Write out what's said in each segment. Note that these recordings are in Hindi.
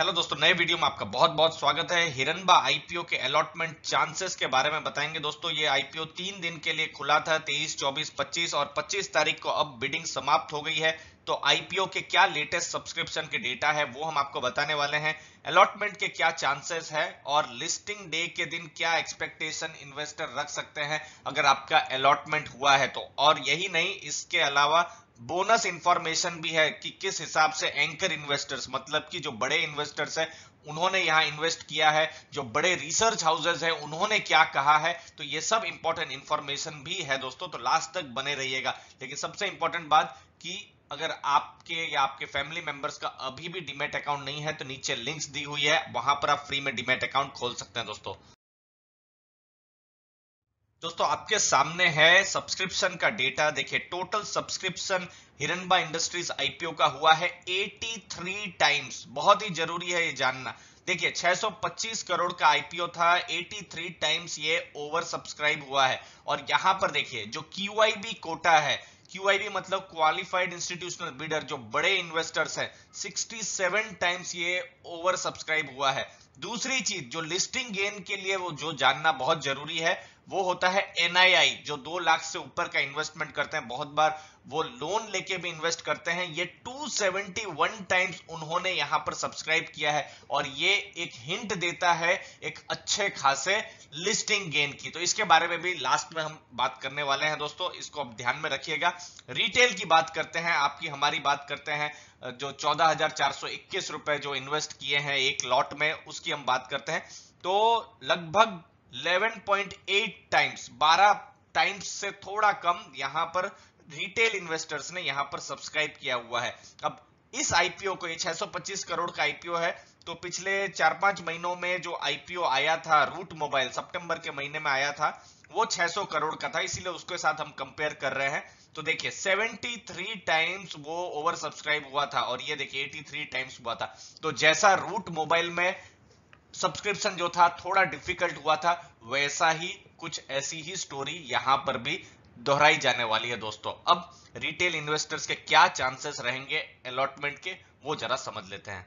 हेलो दोस्तों, नए वीडियो में आपका बहुत बहुत स्वागत है। हिरनबा आईपीओ के अलॉटमेंट चांसेस के बारे में बताएंगे। दोस्तों, ये आईपीओ 3 दिन के लिए खुला था, 23, 24, 25 और 25 तारीख को अब बिडिंग समाप्त हो गई है। तो आईपीओ के क्या लेटेस्ट सब्सक्रिप्शन के डेटा है वो हम आपको बताने वाले हैं। अलॉटमेंट के क्या चांसेस है और लिस्टिंग डे के दिन क्या एक्सपेक्टेशन इन्वेस्टर रख सकते हैं अगर आपका अलॉटमेंट हुआ है तो। और यही नहीं, इसके अलावा बोनस इंफॉर्मेशन भी है कि किस हिसाब से एंकर इन्वेस्टर्स, मतलब कि जो बड़े इन्वेस्टर्स हैं उन्होंने यहां इन्वेस्ट किया है, जो बड़े रिसर्च हाउसेस हैं उन्होंने क्या कहा है। तो ये सब इंपॉर्टेंट इंफॉर्मेशन भी है दोस्तों, तो लास्ट तक बने रहिएगा। लेकिन सबसे इंपॉर्टेंट बात कि अगर आपके या आपके फैमिली मेंबर्स का अभी भी डीमैट अकाउंट नहीं है तो नीचे लिंक्स दी हुई है, वहां पर आप फ्री में डीमैट अकाउंट खोल सकते हैं। दोस्तों आपके सामने है सब्सक्रिप्शन का डेटा। देखिए, टोटल सब्सक्रिप्शन हिरनबा इंडस्ट्रीज आईपीओ का हुआ है 83 टाइम्स। बहुत ही जरूरी है ये जानना। देखिए, 625 करोड़ का आईपीओ था, 83 टाइम्स ये ओवर सब्सक्राइब हुआ है। और यहां पर देखिए, जो क्यूआईबी कोटा है, क्यूआईबी मतलब क्वालिफाइड इंस्टीट्यूशनल बिडर, जो बड़े इन्वेस्टर्स हैं, 67 टाइम्स ये ओवर सब्सक्राइब हुआ है। दूसरी चीज जो लिस्टिंग गेन के लिए वो जो जानना बहुत जरूरी है, वो होता है एनआईआई, जो 2 लाख से ऊपर का इन्वेस्टमेंट करते हैं, बहुत बार वो लोन लेके भी इन्वेस्ट करते हैं। ये 271 टाइम्स उन्होंने यहां पर सब्सक्राइब किया है और ये एक हिंट देता है एक अच्छे खासे लिस्टिंग गेन की। तो इसके बारे में भी लास्ट में हम बात करने वाले हैं दोस्तों, इसको आप ध्यान में रखिएगा। रिटेल की बात करते हैं, आपकी हमारी बात करते हैं। जो 14,421 रुपए जो इन्वेस्ट किए हैं एक लॉट में, उसकी हम बात करते हैं। तो लगभग 11.8 टाइम्स, 12 टाइम्स से थोड़ा कम यहां पर रिटेल इन्वेस्टर्स ने यहां पर सब्सक्राइब किया हुआ है। अब इस आईपीओ को, ये 625 करोड़ का आईपीओ है, तो पिछले 4-5 महीनों में जो आईपीओ आया था रूट मोबाइल, सितंबर के महीने में आया था, वो 600 करोड़ का था, इसीलिए उसके साथ हम कंपेयर कर रहे हैं। तो देखिए 73 टाइम्स वो ओवर सब्सक्राइब हुआ था और ये देखिए 83 टाइम्स हुआ था। तो जैसा रूट मोबाइल में सब्सक्रिप्शन जो था थोड़ा डिफिकल्ट हुआ था, वैसा ही कुछ ऐसी ही स्टोरी यहां पर भी दोहराई जाने वाली है दोस्तों। अब रिटेल इन्वेस्टर्स के क्या चांसेस रहेंगे अलॉटमेंट के, वो जरा समझ लेते हैं।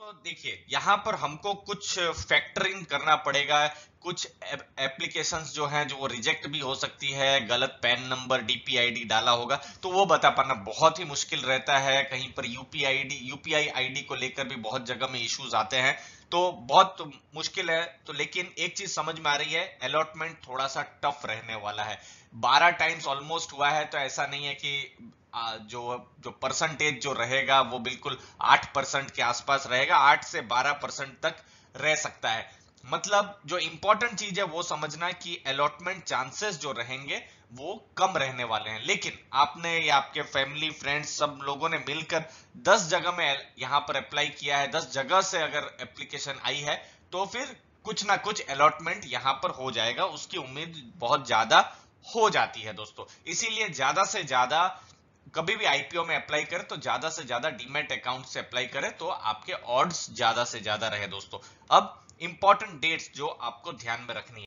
तो देखिए, यहां पर हमको कुछ फैक्टरिंग करना पड़ेगा। कुछ एप्लीकेशंस जो हैं जो वो रिजेक्ट भी हो सकती है, गलत पैन नंबर डीपीआईडी डाला होगा तो वो बता पाना बहुत ही मुश्किल रहता है। कहीं पर यूपीआई आईडी को लेकर भी बहुत जगह में इश्यूज आते हैं, तो बहुत मुश्किल है। तो लेकिन एक चीज समझ में आ रही है, अलॉटमेंट थोड़ा सा टफ रहने वाला है। 12 टाइम्स ऑलमोस्ट हुआ है, तो ऐसा नहीं है कि जो जो परसेंटेज जो रहेगा वो बिल्कुल 8% के आसपास रहेगा। 8 से 12% तक रह सकता है। मतलब जो इंपॉर्टेंट चीज है वो समझना कि अलॉटमेंट चांसेस जो रहेंगे वो कम रहने वाले हैं। लेकिन आपने या आपके फैमिली फ्रेंड्स सब लोगों ने मिलकर 10 जगह में यहां पर अप्लाई किया है, 10 जगह से अगर एप्लीकेशन आई है, तो फिर कुछ ना कुछ अलॉटमेंट यहां पर हो जाएगा, उसकी उम्मीद बहुत ज्यादा हो जाती है दोस्तों। इसीलिए ज्यादा से ज्यादा कभी भी आईपीओ में अप्लाई करें तो ज्यादा से ज्यादा डीमैट अकाउंट से अप्लाई करें, तो आपके ऑड्स ज्यादा से ज्यादा रहे दोस्तों। अब इंपॉर्टेंट डेट्स जो आपको ध्यान में रखनी है,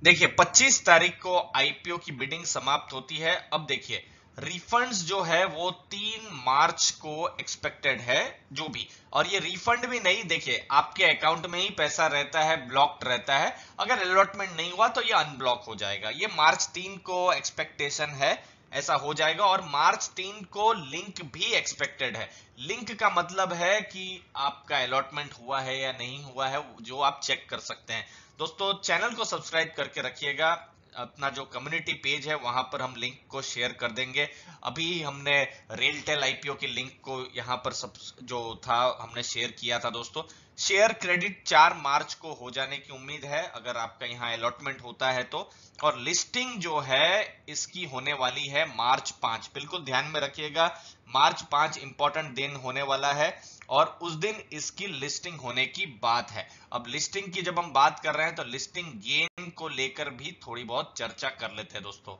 देखिए 25 तारीख को आईपीओ की बिडिंग समाप्त होती है। अब देखिए, रिफंड्स जो है वो 3 मार्च को एक्सपेक्टेड है, जो भी। और ये रिफंड भी नहीं, देखिए आपके अकाउंट में ही पैसा रहता है, ब्लॉक्ड रहता है। अगर अलॉटमेंट नहीं हुआ तो ये अनब्लॉक हो जाएगा। ये मार्च 3 को एक्सपेक्टेशन है, ऐसा हो जाएगा। और मार्च 3 को लिंक भी एक्सपेक्टेड है। लिंक का मतलब है कि आपका अलॉटमेंट हुआ है या नहीं हुआ है, जो आप चेक कर सकते हैं। दोस्तों चैनल को सब्सक्राइब करके रखिएगा। अपना जो कम्युनिटी पेज है वहां पर हम लिंक को शेयर कर देंगे। अभी हमने रेलटेल आईपीओ के लिंक को यहां पर सब जो था हमने शेयर किया था दोस्तों। शेयर क्रेडिट 4 मार्च को हो जाने की उम्मीद है अगर आपका यहां अलॉटमेंट होता है तो। और लिस्टिंग जो है इसकी होने वाली है मार्च 5, बिल्कुल ध्यान में रखिएगा। मार्च 5 इंपॉर्टेंट दिन होने वाला है और उस दिन इसकी लिस्टिंग होने की बात है। अब लिस्टिंग की जब हम बात कर रहे हैं तो लिस्टिंग गेन को लेकर भी थोड़ी बहुत चर्चा कर लेते हैं दोस्तों।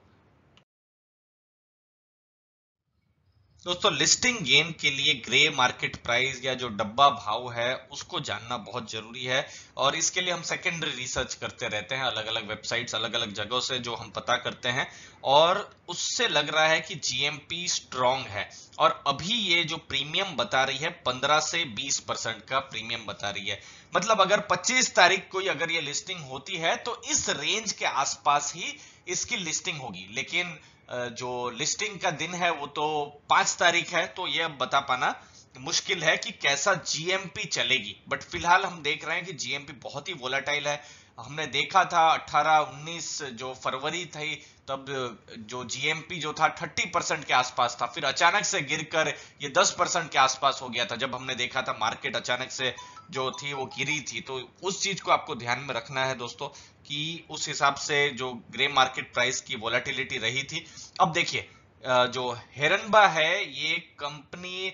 दोस्तों लिस्टिंग गेन के लिए ग्रे मार्केट प्राइस या जो डब्बा भाव है उसको जानना बहुत जरूरी है, और इसके लिए हम सेकेंडरी रिसर्च करते रहते हैं, अलग अलग वेबसाइट्स अलग अलग जगहों से जो हम पता करते हैं, और उससे लग रहा है कि जीएमपी स्ट्रांग है। और अभी ये जो प्रीमियम बता रही है 15 से 20% का प्रीमियम बता रही है। मतलब अगर 25 तारीख को अगर ये लिस्टिंग होती है तो इस रेंज के आसपास ही इसकी लिस्टिंग होगी, लेकिन जो लिस्टिंग का दिन है वो तो 5 तारीख है, तो ये अब बता पाना मुश्किल है कि कैसा जीएमपी चलेगी। बट फिलहाल हम देख रहे हैं कि जीएमपी बहुत ही वोलाटाइल है। हमने देखा था 18-19 जो फरवरी थी तब जो जीएमपी जो था 30% के आसपास था, फिर अचानक से गिरकर ये 10% के आसपास हो गया था, जब हमने देखा था मार्केट अचानक से जो थी वो गिरी थी। तो उस चीज को आपको ध्यान में रखना है दोस्तों कि उस हिसाब से जो ग्रे मार्केट प्राइस की वोलेटिलिटी रही थी। अब देखिए जो हेरनबा है ये कंपनी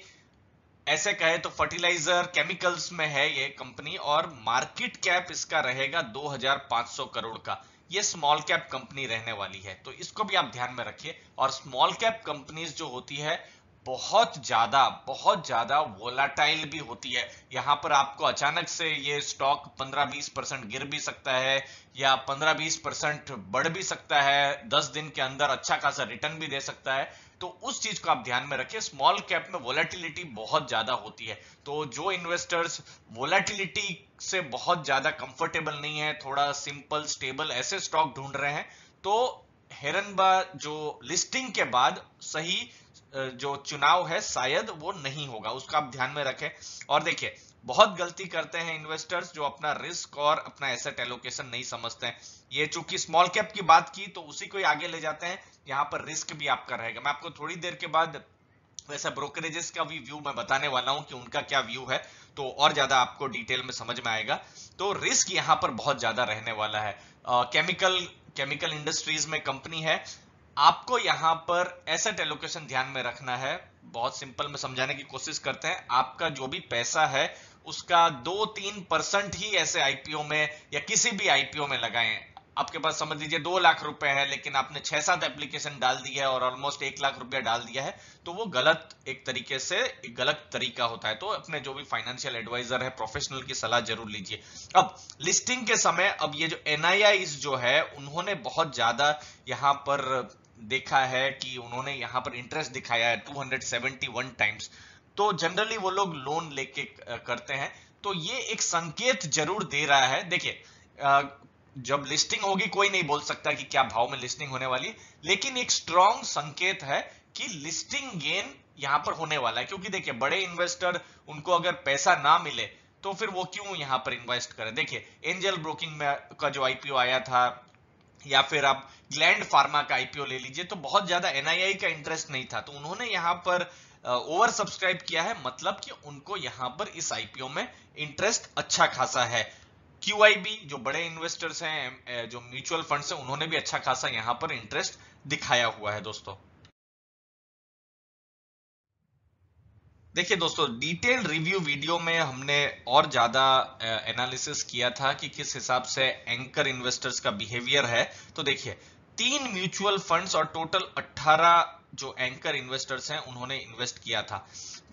ऐसे कहे तो फर्टिलाइजर केमिकल्स में है ये कंपनी, और मार्केट कैप इसका रहेगा 2500 करोड़ का। ये स्मॉल कैप कंपनी रहने वाली है, तो इसको भी आप ध्यान में रखिए। और स्मॉल कैप कंपनीज जो होती है बहुत ज्यादा वोलाटाइल भी होती है। यहां पर आपको अचानक से ये स्टॉक 15-20% गिर भी सकता है या 15-20% बढ़ भी सकता है, 10 दिन के अंदर अच्छा खासा रिटर्न भी दे सकता है। तो उस चीज को आप ध्यान में रखिए, स्मॉल कैप में वोलेटिलिटी बहुत ज्यादा होती है। तो जो इन्वेस्टर्स वोलेटिलिटी से बहुत ज्यादा कंफर्टेबल नहीं है, थोड़ा सिंपल स्टेबल ऐसे स्टॉक ढूंढ रहे हैं, तो हेरनबा जो लिस्टिंग के बाद सही जो चुनाव है शायद वो नहीं होगा, उसका आप ध्यान में रखें। और देखिए बहुत गलती करते हैं इन्वेस्टर्स जो अपना रिस्क और अपना एसेट एलोकेशन नहीं समझते हैं। ये चूंकि स्मॉल कैप की बात की तो उसी को ही आगे ले जाते हैं, यहाँ पर रिस्क भी आपका रहेगा। मैं आपको थोड़ी देर के बाद वैसे ब्रोकरेजेस का भी व्यू मैं बताने वाला हूं कि उनका क्या व्यू है, तो और ज्यादा आपको डिटेल में समझ में आएगा। तो रिस्क यहां पर बहुत ज्यादा रहने वाला है। केमिकल इंडस्ट्रीज में कंपनी है, आपको यहां पर एसेट एलोकेशन ध्यान में रखना है। बहुत सिंपल में समझाने की कोशिश करते हैं, आपका जो भी पैसा है उसका 2-3% ही ऐसे आईपीओ में या किसी भी आईपीओ में लगाएं। आपके पास समझ लीजिए 2 लाख रुपए है, लेकिन आपने 6-7 एप्लीकेशन डाल दी है और ऑलमोस्ट 1 लाख रुपया डाल दिया है, तो वो गलत, एक तरीके से एक गलत तरीका होता है। तो अपने जो भी फाइनेंशियल एडवाइजर है, प्रोफेशनल की सलाह जरूर लीजिए। अब लिस्टिंग के समय अब ये जो एनआईआईज जो है उन्होंने बहुत ज्यादा यहाँ पर देखा है कि उन्होंने यहाँ पर इंटरेस्ट दिखाया है 271 टाइम्स। तो जनरली वो लोग लोन लेके करते हैं, तो ये एक संकेत जरूर दे रहा है। देखिए जब लिस्टिंग होगी कोई नहीं बोल सकता कि क्या भाव में लिस्टिंग होने वाली, लेकिन एक स्ट्रॉन्ग संकेत है कि लिस्टिंग गेन यहां पर होने वाला है। क्योंकि देखिए बड़े इन्वेस्टर उनको अगर पैसा ना मिले तो फिर वो क्यों यहां पर इन्वेस्ट करें। देखिए एंजल ब्रोकिंग में का जो आईपीओ आया था, या फिर आप ग्लैंड फार्मा का आईपीओ ले लीजिए, तो बहुत ज्यादा एनआईआई का इंटरेस्ट नहीं था, तो उन्होंने यहां पर ओवर सब्सक्राइब किया है, मतलब कि उनको यहां पर इस आईपीओ में इंटरेस्ट अच्छा खासा है। क्यूआईबी जो बड़े इन्वेस्टर्स हैं, जो म्यूचुअल फंड्स हैं, उन्होंने भी अच्छा खासा यहां पर इंटरेस्ट दिखाया हुआ है दोस्तों। देखिए दोस्तों डिटेल रिव्यू वीडियो में हमने और ज्यादा एनालिसिस किया था कि किस हिसाब से एंकर इन्वेस्टर्स का बिहेवियर है। तो देखिए 3 म्यूचुअल फंड्स और टोटल 18 जो एंकर इन्वेस्टर्स हैं उन्होंने इन्वेस्ट किया था।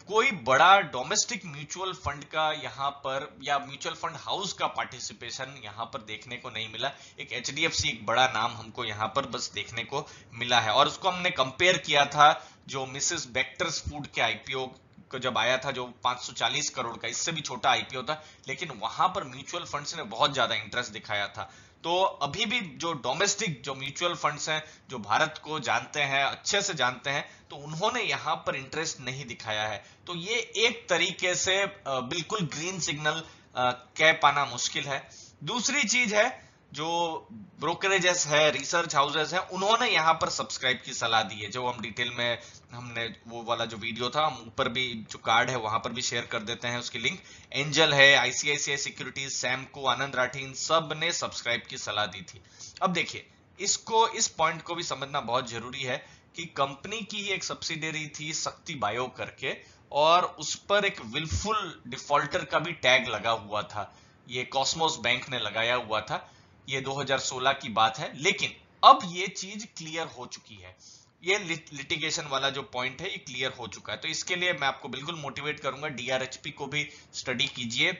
कोई बड़ा डोमेस्टिक म्यूचुअल फंड का यहाँ पर या म्यूचुअल फंड हाउस का पार्टिसिपेशन यहाँ पर देखने को नहीं मिला। एक एचडीएफसी एक बड़ा नाम हमको यहाँ पर बस देखने को मिला है, और उसको हमने कंपेयर किया था जो मिसेस बेक्टर्स फूड के आईपीओ को जब आया था, जो 540 करोड़ का, इससे भी छोटा आईपीओ था, लेकिन वहां पर म्यूचुअल फंड्स ने बहुत ज्यादा इंटरेस्ट दिखाया था। तो अभी भी जो डोमेस्टिक जो म्यूचुअल फंड्स हैं जो भारत को जानते हैं, अच्छे से जानते हैं, तो उन्होंने यहां पर इंटरेस्ट नहीं दिखाया है। तो ये एक तरीके से बिल्कुल ग्रीन सिग्नल कह पाना मुश्किल है। दूसरी चीज है जो ब्रोकरेजेस है, रिसर्च हाउसेस है, उन्होंने यहां पर सब्सक्राइब की सलाह दी है, जो हम डिटेल में हमने वो वाला जो वीडियो था हम ऊपर भी जो कार्ड है वहां पर भी शेयर कर देते हैं उसकी लिंक। एंजल है, आईसीआईसीआई सिक्योरिटीज, सैमको, आनंद राठी, इन सब ने सब्सक्राइब की सलाह दी थी। अब देखिए इसको, इस पॉइंट को भी समझना बहुत जरूरी है कि कंपनी की ही एक सब्सिडियरी थी शक्ति बायो करके, और उस पर एक विलफुल डिफॉल्टर का भी टैग लगा हुआ था, ये कॉस्मोस बैंक ने लगाया हुआ था। ये 2016 की बात है, लेकिन अब ये चीज क्लियर हो चुकी है। ये लिटिगेशन वाला जो पॉइंट है ये क्लियर हो चुका है। तो इसके लिए मैं आपको बिल्कुल मोटिवेट करूंगा, डीआरएचपी को भी स्टडी कीजिए।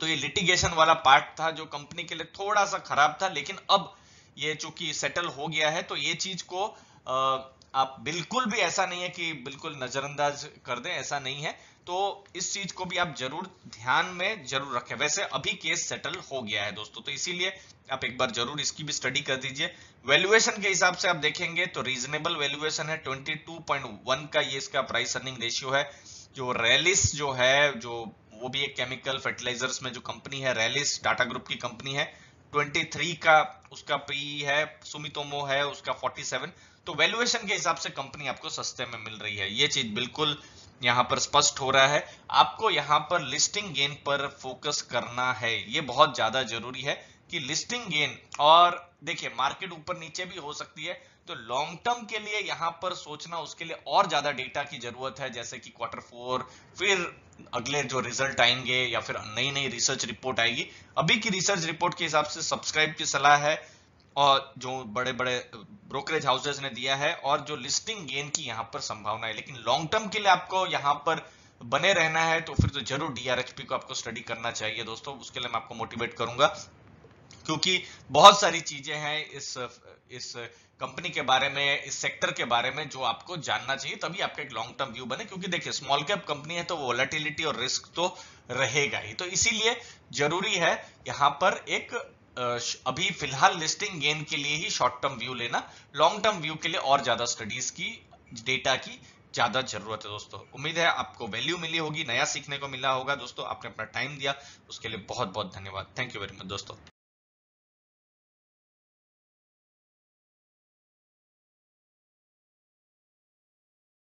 तो ये लिटिगेशन वाला पार्ट था जो कंपनी के लिए थोड़ा सा खराब था, लेकिन अब ये चूंकि सेटल हो गया है तो ये चीज को आप बिल्कुल भी ऐसा नहीं है कि बिल्कुल नजरअंदाज कर दें, ऐसा नहीं है। तो इस चीज को भी आप जरूर ध्यान में जरूर रखें। वैसे अभी केस सेटल हो गया है दोस्तों, तो इसीलिए आप एक बार जरूर इसकी भी स्टडी कर दीजिए। वैल्यूएशन के हिसाब से आप देखेंगे तो रीजनेबल वैल्यूएशन है, 22.1 का ये इसका प्राइस अर्निंग रेशियो है। जो रैलिस जो है, जो वो भी एक केमिकल फर्टिलाइजर्स में जो कंपनी है, रैलिस टाटा ग्रुप की कंपनी है, 23 का उसका पी है, सुमितोमो है उसका 47। तो वैल्यूएशन के हिसाब से कंपनी आपको सस्ते में मिल रही है, ये चीज बिल्कुल यहाँ पर स्पष्ट हो रहा है। आपको यहाँ पर लिस्टिंग गेन पर फोकस करना है, ये बहुत ज्यादा जरूरी है कि लिस्टिंग गेन। और देखिए मार्केट ऊपर नीचे भी हो सकती है, तो लॉन्ग टर्म के लिए यहाँ पर सोचना, उसके लिए और ज्यादा डेटा की जरूरत है, जैसे कि Q4, फिर अगले जो रिजल्ट आएंगे या फिर नई नई रिसर्च रिपोर्ट आएगी। अभी की रिसर्च रिपोर्ट के हिसाब से सब्सक्राइब की सलाह है, और जो बड़े बड़े ब्रोकरेज हाउसेस ने दिया है, और जो लिस्टिंग गेन की यहाँ पर संभावना है। लेकिन लॉन्ग टर्म के लिए आपको यहाँ पर बने रहना है तो फिर तो जरूर डीआरएचपी को आपको स्टडी करना चाहिए दोस्तों। उसके लिए मैं आपको मोटिवेट करूंगा, क्योंकि बहुत सारी चीजें हैं इस कंपनी के बारे में, इस सेक्टर के बारे में जो आपको जानना चाहिए, तभी आपका एक लॉन्ग टर्म व्यू बने। क्योंकि देखिए स्मॉल कैप कंपनी है तो वोलेटिलिटी और रिस्क तो रहेगा ही, तो इसीलिए जरूरी है यहाँ पर एक अभी फिलहाल लिस्टिंग गेन के लिए ही शॉर्ट टर्म व्यू लेना, लॉन्ग टर्म व्यू के लिए और ज्यादा स्टडीज की, डेटा की ज्यादा जरूरत है दोस्तों। उम्मीद है आपको वैल्यू मिली होगी, नया सीखने को मिला होगा दोस्तों। आपने अपना टाइम दिया उसके लिए बहुत बहुत धन्यवाद। थैंक यू वेरी मच दोस्तों।